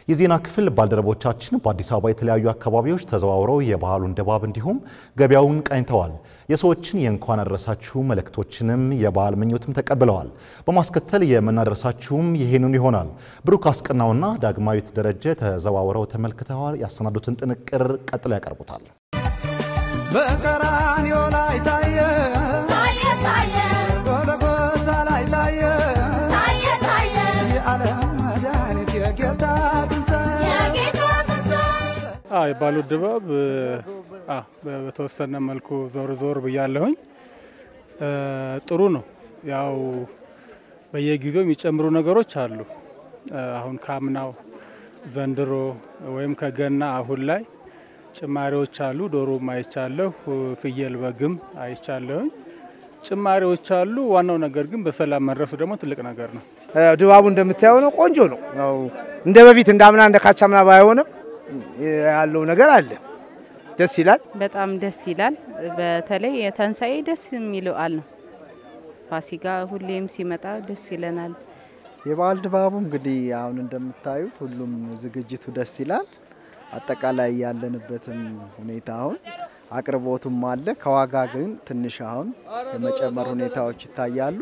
የዜና ክፍል ባልደረቦቻችን በአዲስ አበባ የተለያዩ አካባቢዎች ተዘዋውረው የባህሉን ድባብ እንዲሁም ገበያውን ቃኝተዋል። የሰዎችን የእንኳን አደረሳችሁ መልእክቶችንም የበዓል ምኞትም ተቀብለዋል። በማስከተል የምናደርሳችሁም ይሄንኑ ይሆናል። ብሩክ አስቀናውና ዳግማዊት ደረጀ ተዘዋውረው ተመልክተዋል። ያሰናዱትን ጥንቅር ቀጥለው ያቀርቡታል። በቀራንዮ ላይ ታየ ጎልጎታ ላይ ታየ የዓለም መድኃኒት የጌታ ትንሣኤ የባሉ ድባብ በተወሰነ መልኩ ዞር ብያለሁኝ። ጥሩ ነው። ያው በየጊዜው የሚጨምሩ ነገሮች አሉ። አሁን ካምናው ዘንድሮ ወይም ከገና አሁን ላይ ጭማሪዎች አሉ። ዶሮም አይቻለሁ፣ ፍየል በግም አይቻለሁኝ። ጭማሪዎች አሉ። ዋናው ነገር ግን በሰላም መድረሱ ደግሞ ትልቅ ነገር ነው። ድባቡ እንደምታየው ነው። ቆንጆ ነው። ያው እንደ በፊት እንዳምና እንደ ካቻምና ባይሆንም ያለው ነገር አለ። ደስ ይላል። በጣም ደስ ይላል። በተለይ የተንሳኤ ደስ የሚለው አለ ነው። ፋሲካ ሁሌም ሲመጣ ደስ ይለናል። የበዓል ድባቡ እንግዲህ አሁን እንደምታዩት ሁሉም ዝግጅቱ ደስ ይላል። አጠቃላይ ያለንበትም ሁኔታ አሁን አቅርቦቱም አለ። ከዋጋ ግን ትንሽ አሁን የመጨመር ሁኔታዎች ይታያሉ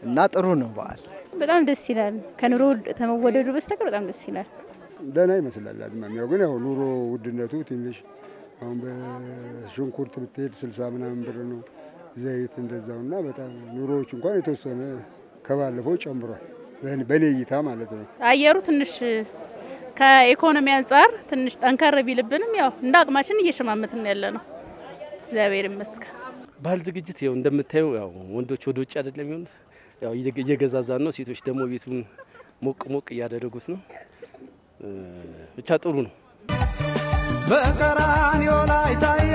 እና ጥሩ ነው። በዓል በጣም ደስ ይላል። ከኑሮ ተመወደዱ በስተቀር በጣም ደስ ይላል። ደህና ይመስላል። አዝማሚያው ግን ያው ኑሮ ውድነቱ ትንሽ አሁን በሽንኩርት ብትሄድ 60 ምናምን ብር ነው። ዘይት እንደዛውና በጣም ኑሮዎች እንኳን የተወሰነ ከባለፈው ጨምሯል። በኔ እይታ ማለት ነው። አየሩ ትንሽ ከኢኮኖሚ አንፃር ትንሽ ጠንከር ቢልብንም ያው እንደ አቅማችን እየሸማመትን ያለ ነው። እግዚአብሔር ይመስገን። ባህል ዝግጅት ያው እንደምታዩ ያው ወንዶች ወደ ውጭ አይደለም ይሁን ያው እየገዛዛን ነው። ሴቶች ደግሞ ቤቱን ሞቅ እያደረጉት ነው። ብቻ ጥሩ ነው። በቀራንዮ ላይ ታየ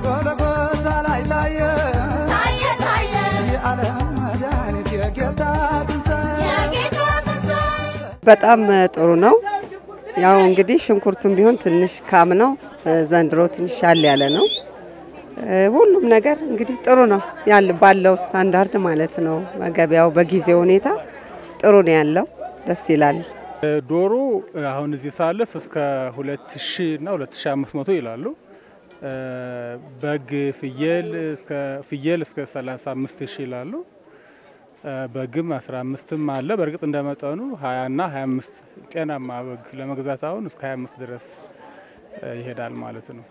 ጎልጎታ ላይ ታየ የዓለም መድኃኒት የጌታ ትንሣኤ በጣም ጥሩ ነው። ያው እንግዲህ ሽንኩርቱም ቢሆን ትንሽ ካምናው ዘንድሮ ትንሽ ያለ ነው። ሁሉም ነገር እንግዲህ ጥሩ ነው ያለ ባለው ስታንዳርድ ማለት ነው። ገበያው በጊዜው ሁኔታ ጥሩ ነው ያለው። ደስ ይላል። ዶሮ አሁን እዚህ ሳለፍ እስከ 2000 እና 2500 ይላሉ። በግ ፍየል እስከ 35000 ይላሉ። በግም 15ም አለ። በርግጥ እንደመጠኑ 20 እና 25 ጤናማ በግ ለመግዛት አሁን እስከ 25 ድረስ ይሄዳል ማለት ነው።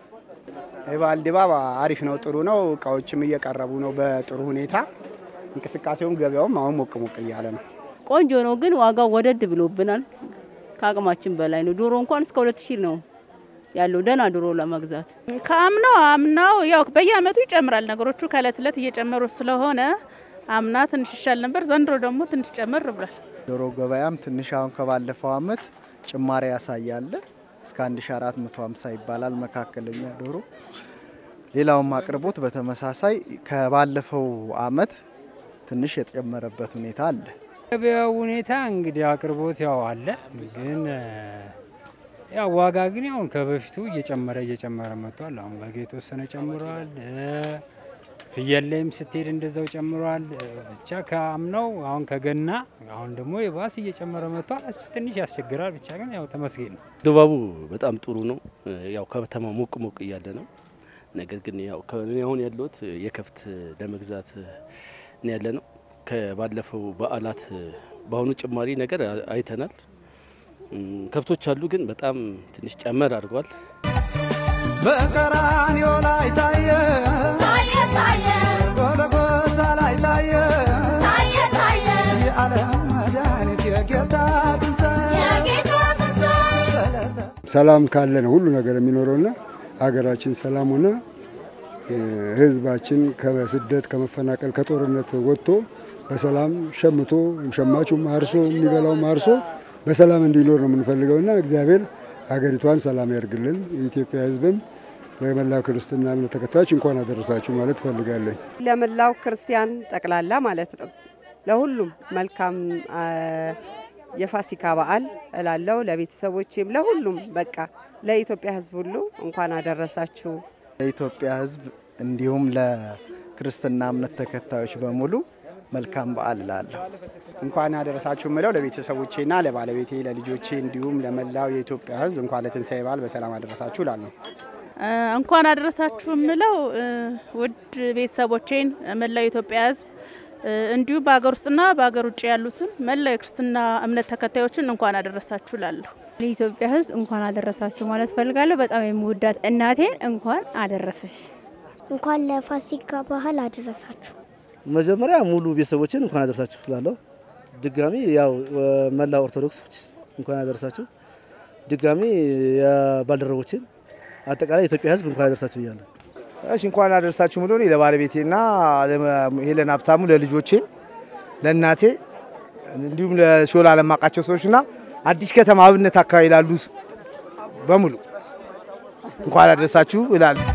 የበዓል ድባብ አሪፍ ነው፣ ጥሩ ነው። እቃዎችም እየቀረቡ ነው በጥሩ ሁኔታ። እንቅስቃሴውም ገበያውም አሁን ሞቅ እያለ ነው። ቆንጆ ነው፣ ግን ዋጋው ወደድ ብሎብናል። ከአቅማችን በላይ ነው። ዶሮ እንኳን እስከ 2000 ነው ያለው ደና ዶሮ ለመግዛት። አምናው ያው በየአመቱ ይጨምራል። ነገሮቹ ከእለት እለት እየጨመሩ ስለሆነ አምና ትንሽ ይሻል ነበር። ዘንድሮ ደግሞ ትንሽ ጨመር ብሏል። ዶሮ ገበያም ትንሽ አሁን ከባለፈው አመት ጭማሪ ያሳያል። እስከ 1450 ይባላል መካከለኛ ዶሮ። ሌላውም አቅርቦት በተመሳሳይ ከባለፈው አመት ትንሽ የተጨመረበት ሁኔታ አለ። ገበያው ሁኔታ እንግዲህ አቅርቦት ያው አለ፣ ግን ያው ዋጋ ግን ያው ከበፊቱ እየጨመረ መጥቷል። አሁን በግ የተወሰነ ጨምሯል። ፍየል ላይም ስትሄድ እንደዛው ጨምሯል። ብቻ ከአምናው አሁን ከገና አሁን ደግሞ የባስ እየጨመረ መጥቷል። ትንሽ ያስቸግራል። ብቻ ግን ያው ተመስገን ነው። ድባቡ በጣም ጥሩ ነው። ያው ከተማ ሞቅ እያለ ነው። ነገር ግን ያው አሁን ያለውት የከፍት ለመግዛት ነው ያለ ነው። ከባለፈው በዓላት በአሁኑ ጭማሪ ነገር አይተናል። ከብቶች አሉ፣ ግን በጣም ትንሽ ጨመር አድርጓል። በቀራንዮ ላይ ታየ ጎልጎታ ላይ ታየ የዓለም መድኃኒት የጌታ ትንሣኤ ሰላም ካለ ነው ሁሉ ነገር የሚኖረውና ሀገራችን ሰላም ሆነ ህዝባችን ከስደት ከመፈናቀል ከጦርነት ወጥቶ በሰላም ሸምቶ ሸማቹም አርሶ የሚበላውም አርሶ በሰላም እንዲኖር ነው የምንፈልገውና እግዚአብሔር ሀገሪቷን ሰላም ያርግልን። የኢትዮጵያ ህዝብም ለመላው ክርስቲያና እምነት ተከታዮች እንኳን አደረሳችሁ ማለት ፈልጋለሁ። ለመላው ክርስቲያን ጠቅላላ ማለት ነው ለሁሉም መልካም የፋሲካ በዓል እላለሁ። ለቤተሰቦቼም ለሁሉም በቃ ለኢትዮጵያ ህዝብ ሁሉ እንኳን አደረሳችሁ። ለኢትዮጵያ ህዝብ እንዲሁም ለክርስቲያና እምነት ተከታዮች በሙሉ መልካም በዓል እላለሁ። እንኳን አደረሳችሁ ምለው ለቤተሰቦቼና ለባለቤቴ ለልጆቼ እንዲሁም ለመላው የኢትዮጵያ ሕዝብ እንኳን ለትንሳኤ በዓል በሰላም አደረሳችሁ እላለሁ። እንኳን አደረሳችሁ ምለው ውድ ቤተሰቦቼን መላው የኢትዮጵያ ሕዝብ እንዲሁም በአገር ውስጥና በአገር ውጭ ያሉትን መላው የክርስትና እምነት ተከታዮችን እንኳን አደረሳችሁ እላለሁ። ለኢትዮጵያ ሕዝብ እንኳን አደረሳችሁ ማለት ፈልጋለሁ። በጣም የምወዳት እናቴን እንኳን አደረሰሽ። እንኳን ለፋሲካ በዓል አደረሳችሁ። መጀመሪያ ሙሉ ቤተሰቦችን እንኳን አደረሳችሁ እላለሁ። ድጋሚ ያው መላው ኦርቶዶክሶች እንኳን አደረሳችሁ። ድጋሚ የባልደረቦችን አጠቃላይ የኢትዮጵያ ሕዝብ እንኳን አደረሳችሁ እያለሁ። እሺ እንኳን አደረሳችሁ ምሎ ለባለቤቴና ሄለን ሀብታሙ ለልጆቼ ለእናቴ እንዲሁም ለሾላ ለማቃቸው ሰዎችና አዲስ ከተማ አብነት አካባቢ ላሉ በሙሉ እንኳን አደረሳችሁ እላለሁ።